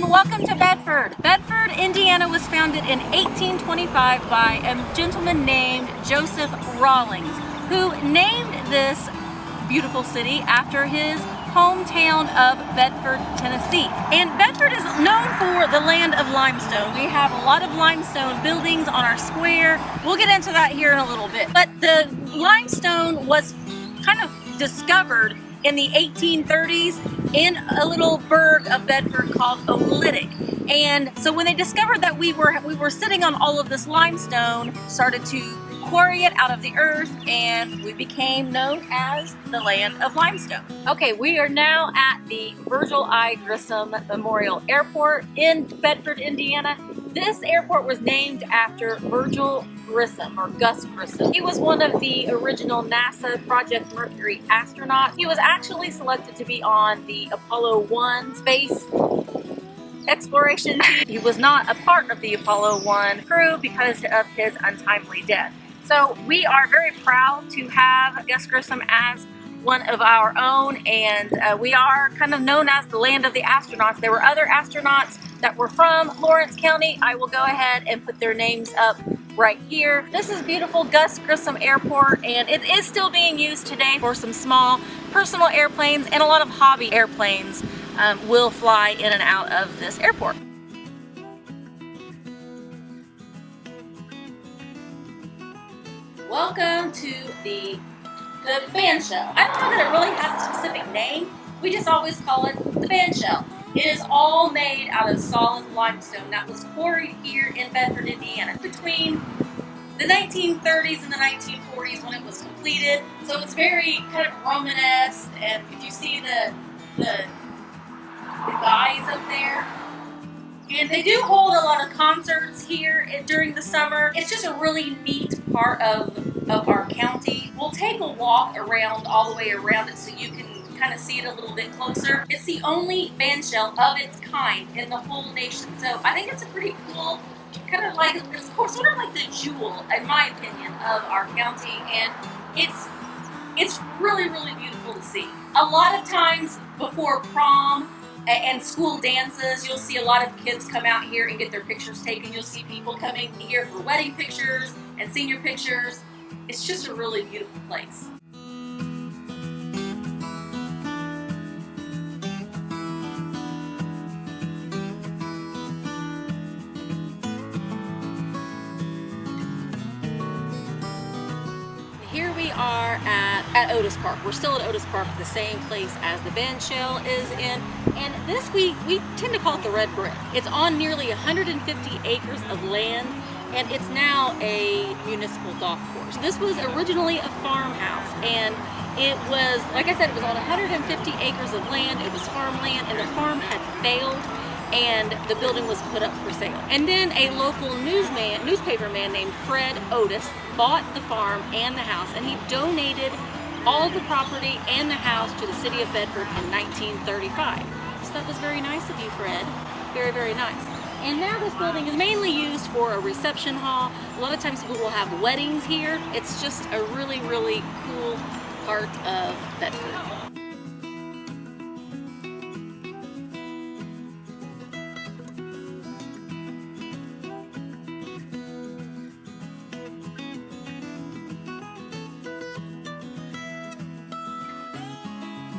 and welcome to Bedford. Bedford, Indiana was founded in 1825 by a gentleman named Joseph Rawlings, who named this beautiful city after his hometown of Bedford, Tennessee. And Bedford is known for the land of limestone. We have a lot of limestone buildings on our square. We'll get into that here in a little bit. But the limestone was kind of discovered in the 1830s in a little burg of Bedford called Oolitic. And so when they discovered that we were sitting on all of this limestone, started to quarry it out of the earth, and we became known as the land of limestone. Okay, we are now at the Virgil I. Grissom Memorial Airport in Bedford, Indiana. This airport was named after Virgil Grissom, or Gus Grissom. He was one of the original NASA Project Mercury astronauts. He was actually selected to be on the Apollo 1 space exploration team. He was not a part of the Apollo 1 crew because of his untimely death. So we are very proud to have Gus Grissom as one of our own, and we are kind of known as the land of the astronauts. There were other astronauts that were from Lawrence County. I will go ahead and put their names up right here. This is beautiful Gus Grissom Airport, and it is still being used today for some small personal airplanes, and a lot of hobby airplanes will fly in and out of this airport. Welcome to the band shell. I don't know that it really has a specific name. We just always call it the band shell. It is all made out of solid limestone that was quarried here in Bedford, Indiana between the 1930s and the 1940s when it was completed. So it's very kind of Romanesque, and if you see the guys up there, and they do hold a lot of concerts here during the summer. It's just a really neat part of our county. We'll take a walk around, all the way around it, so you can kind of see it a little bit closer. It's the only band shell of its kind in the whole nation. So I think it's a pretty cool, kind of like, it's sort of like the jewel, in my opinion, of our county. And it's really, really beautiful to see. A lot of times before prom and school dances, you'll see a lot of kids come out here and get their pictures taken. You'll see people coming here for wedding pictures and senior pictures. It's just a really beautiful place. Here we are at Otis Park. We're still at Otis Park, the same place as the band shell is in. And this we tend to call it the red brick. It's on nearly 150 acres of land, and it's now a municipal golf course. This was originally a farmhouse, and it was, like I said, it was on 150 acres of land. It was farmland, and the farm had failed, and the building was put up for sale. And then a local newspaper man named Fred Otis bought the farm and the house, and he donated all of the property and the house to the city of Bedford in 1935. So that was very nice of you, Fred. Very, very nice. And now this building is mainly used for a reception hall. A lot of times people will have weddings here. It's just a really, really cool part of Bedford.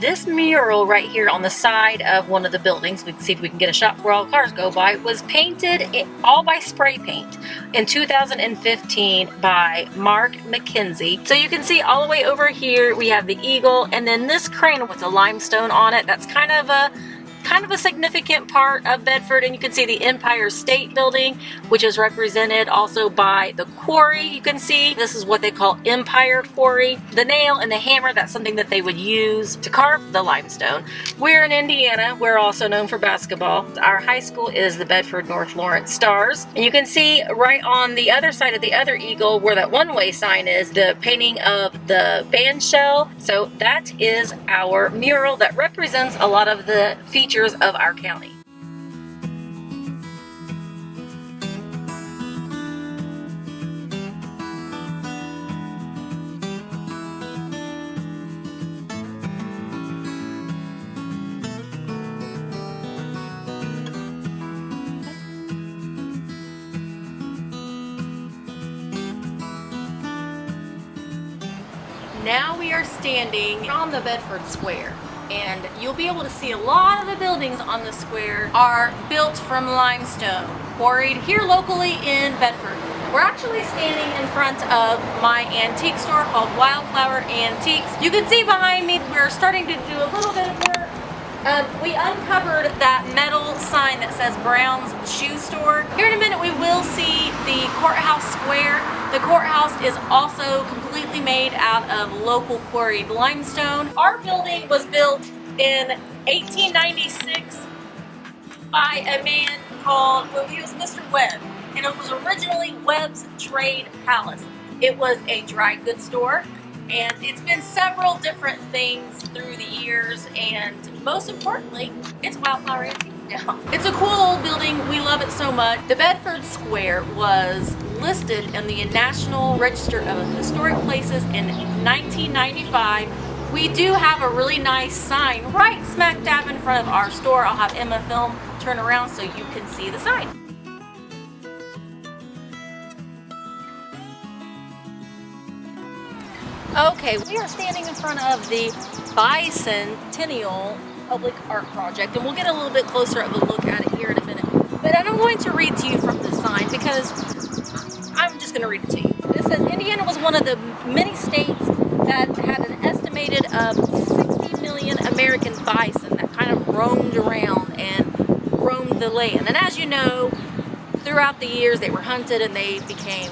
This mural right here on the side of one of the buildings, we can see if we can get a shot where all cars go by, was painted all by spray paint in 2015 by Mark McKenzie. So you can see all the way over here we have the eagle, and then this crane with the limestone on it. That's kind of a significant part of Bedford. And you can see the Empire State Building, which is represented also by the quarry. You can see this is what they call Empire Quarry. The nail and the hammer, that's something that they would use to carve the limestone. We're in Indiana. We're also known for basketball. Our high school is the Bedford North Lawrence Stars. And you can see right on the other side of the other eagle where that one-way sign is, the painting of the band shell. So that is our mural that represents a lot of the features of our county. Now we are standing on the Bedford Square, and you'll be able to see a lot of the buildings on the square are built from limestone, quarried here locally in Bedford. We're actually standing in front of my antique store called Wildflower Antiques. You can see behind me we're starting to do a little bit of work. We uncovered that metal sign that says Brown's Shoe Store. Here in a minute we will see the courthouse square. The courthouse is also completely made out of local quarried limestone. Our building was built in 1896 by a man called, well, he was Mr. Webb, and it was originally Webb's Trade Palace. It was a dry goods store, and it's been several different things through the years, and most importantly, it's Wildflower Antiques now. It's a cool old building. We love it so much. The Bedford Square was listed in the National Register of Historic Places in 1995. We do have a really nice sign right smack dab in front of our store. I'll have Emma film turn around so you can see the sign. Okay, we are standing in front of the Bicentennial Public Art Project, and we'll get a little bit closer of a look at it here in a minute. But I'm going to read to you from the sign because I'm just going to read it to you. It says, Indiana was one of the many states that had an estimated of 60 million American bison that kind of roamed around and roamed the land. And as you know, throughout the years they were hunted and they became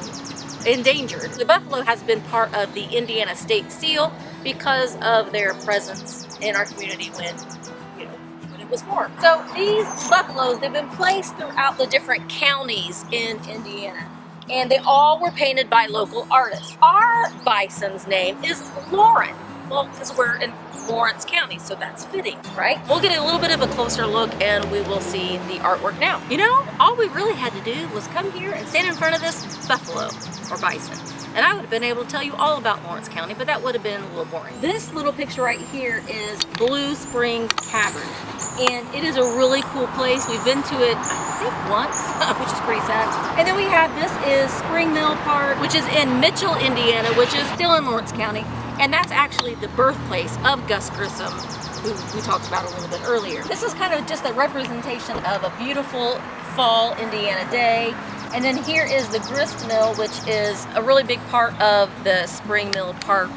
endangered. The buffalo has been part of the Indiana State Seal because of their presence in our community when it was formed. So these buffaloes, they've been placed throughout the different counties in Indiana, and they all were painted by local artists. Our bison's name is Lauren. Well, because we're in Lawrence County, so that's fitting, right? We'll get a little bit of a closer look and we will see the artwork now. You know, all we really had to do was come here and stand in front of this buffalo or bison. And I would have been able to tell you all about Lawrence County, but that would have been a little boring. This little picture right here is Blue Springs Cavern. And it is a really cool place. We've been to it, I think, once, which is pretty sad. And then we have, this is Spring Mill Park, which is in Mitchell, Indiana, which is still in Lawrence County. And that's actually the birthplace of Gus Grissom, who we talked about a little bit earlier. This is kind of just a representation of a beautiful fall Indiana day. And then here is the grist mill, which is a really big part of the Spring Mill Park,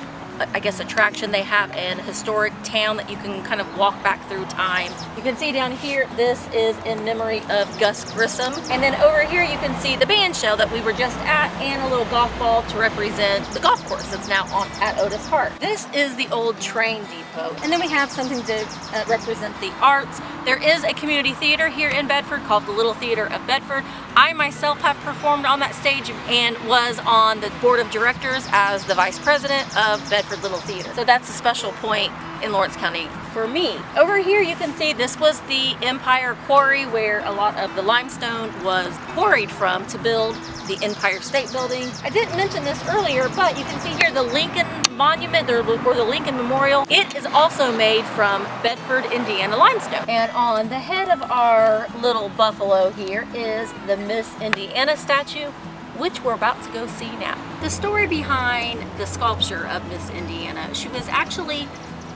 I guess, attraction. They have an historic town that you can kind of walk back through time. You can see down here, this is in memory of Gus Grissom. And then over here you can see the band shell that we were just at and a little golf ball to represent the golf course that's now on at Otis Park. This is the old train depot. And then we have something to represent the arts. There is a community theater here in Bedford called the Little Theater of Bedford. I myself have performed on that stage and was on the board of directors as the vice president of Bedford Little Theater. So that's a special point in Lawrence County for me. Over here you can see this was the Empire Quarry where a lot of the limestone was quarried from to build the Empire State Building. I didn't mention this earlier, but you can see here the Lincoln Monument or the Lincoln Memorial. It is also made from Bedford, Indiana limestone. And on the head of our little buffalo here is the Miss Indiana statue, which we're about to go see now. The story behind the sculpture of Miss Indiana, she was actually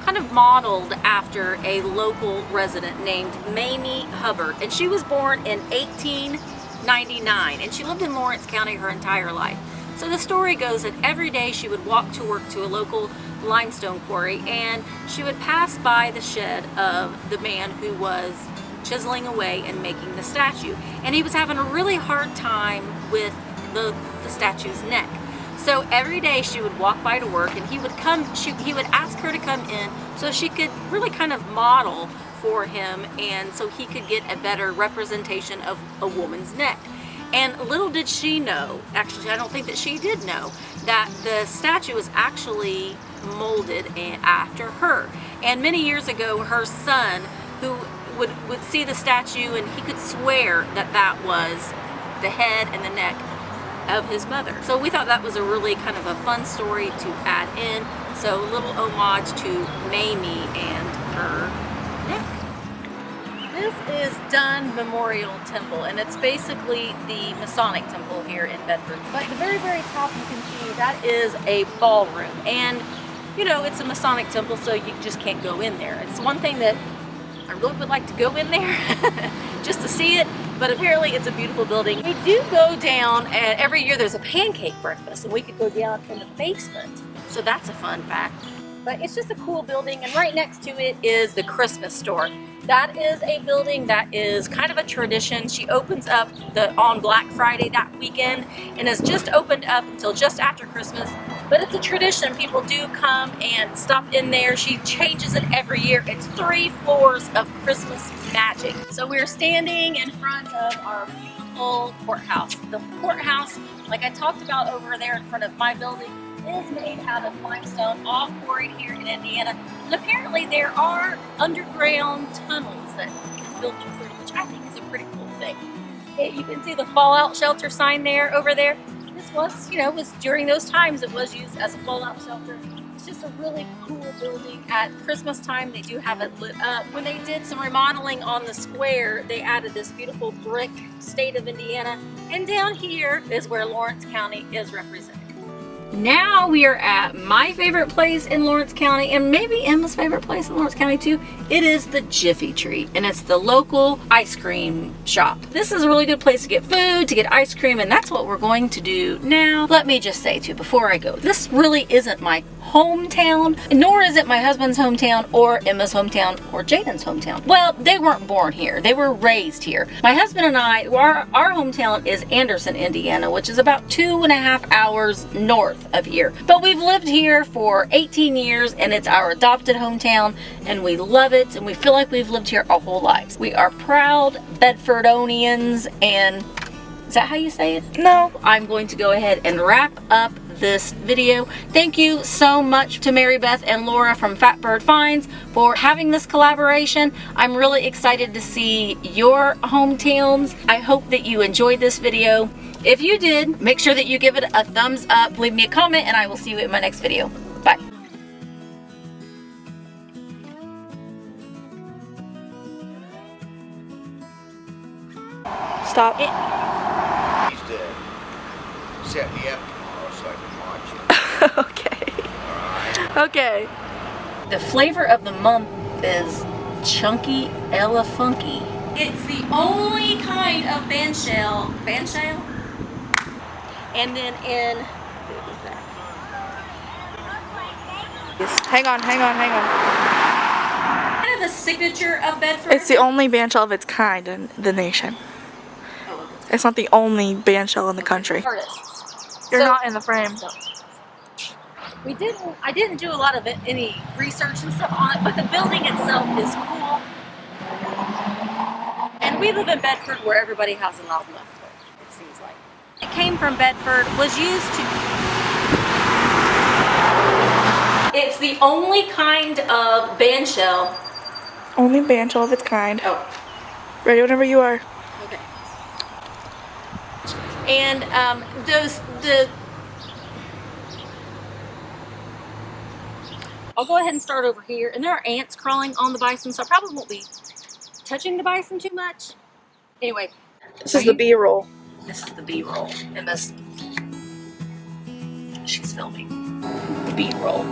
kind of modeled after a local resident named Mamie Hubbard, and she was born in 1899, and she lived in Lawrence County her entire life. So the story goes that every day she would walk to work to a local limestone quarry, and she would pass by the shed of the man who was chiseling away and making the statue, and he was having a really hard time with the statue's neck. So every day she would walk by to work, and he would ask her to come in so she could really kind of model for him, and so he could get a better representation of a woman's neck. And little did she know, actually I don't think that she did know, that the statue was actually molded after her. And many years ago, her son, who would see the statue, and he could swear that that was the head and the neck of his mother. So we thought that was a really kind of a fun story to add in. So a little homage to Mamie and her neck. This is Dunn Memorial Temple, and it's basically the Masonic Temple here in Bedford. But at the very, very top you can see that is a ballroom. And you know, it's a Masonic Temple, so you just can't go in there. It's one thing that I really would like to go in there just to see it, but apparently it's a beautiful building. We do go down, and every year there's a pancake breakfast, and we could go down in the basement. So that's a fun fact. But it's just a cool building, and right next to it is the Christmas store. That is a building that is kind of a tradition. She opens up on Black Friday that weekend and has just opened up until just after Christmas. But it's a tradition. People do come and stop in there. She changes it every year. It's 3 floors of Christmas magic. So we're standing in front of our beautiful courthouse. The courthouse, like I talked about over there in front of my building, is made out of limestone, all quarried here in Indiana. And apparently there are underground tunnels that filter through, which I think is a pretty cool thing. You can see the fallout shelter sign there, over there. This was, you know, was during those times it was used as a fallout shelter. It's just a really cool building. At Christmas time, they do have it lit up. When they did some remodeling on the square, they added this beautiful brick state of Indiana. And down here is where Lawrence County is represented. Now we are at my favorite place in Lawrence County, and maybe Emma's favorite place in Lawrence County too. It is the Jiffy Tree, and it's the local ice cream shop. This is a really good place to get food, to get ice cream, and that's what we're going to do now. Let me just say too, before I go, this really isn't my hometown, nor is it my husband's hometown, or Emma's hometown, or Jaden's hometown. Well, they weren't born here. They were raised here. My husband and I, our hometown is Anderson, Indiana, which is about 2.5 hours north of here. But we've lived here for 18 years, and it's our adopted hometown, and we love it, and we feel like we've lived here our whole lives. We are proud Bedfordonians, and is that how you say it? No. I'm going to go ahead and wrap up this video. Thank you so much to Mary Beth and Laura from Fat Bird Finds for having this collaboration. I'm really excited to see your hometowns. I hope that you enjoyed this video. If you did, make sure that you give it a thumbs up, leave me a comment, and I will see you in my next video. Bye. Stop. He's dead. Set me up tomorrow so I can watch it. Okay. Alright. Okay. The flavor of the month is Chunky Ella Funky. It's the only kind of bandshell. Bandshell? And then in, Hang on. kind of a signature of Bedford. It's the only bandshell of its kind in the nation. It's not the only bandshell in the country. Artists. You're So- not in the frame. No. I didn't do a lot of any research and stuff on it, but the building itself is cool. And we live in Bedford where everybody has a loud left foot, it seems like. It came from Bedford, was used to... It's the only kind of bandshell. Only bandshell of its kind. Oh, Ready whenever you are. okay. And I'll go ahead and start over here. And there are ants crawling on the bison, so I probably won't be touching the bison too much. Anyway. This is the B-roll. This is the B-roll. And she's filming the B-roll.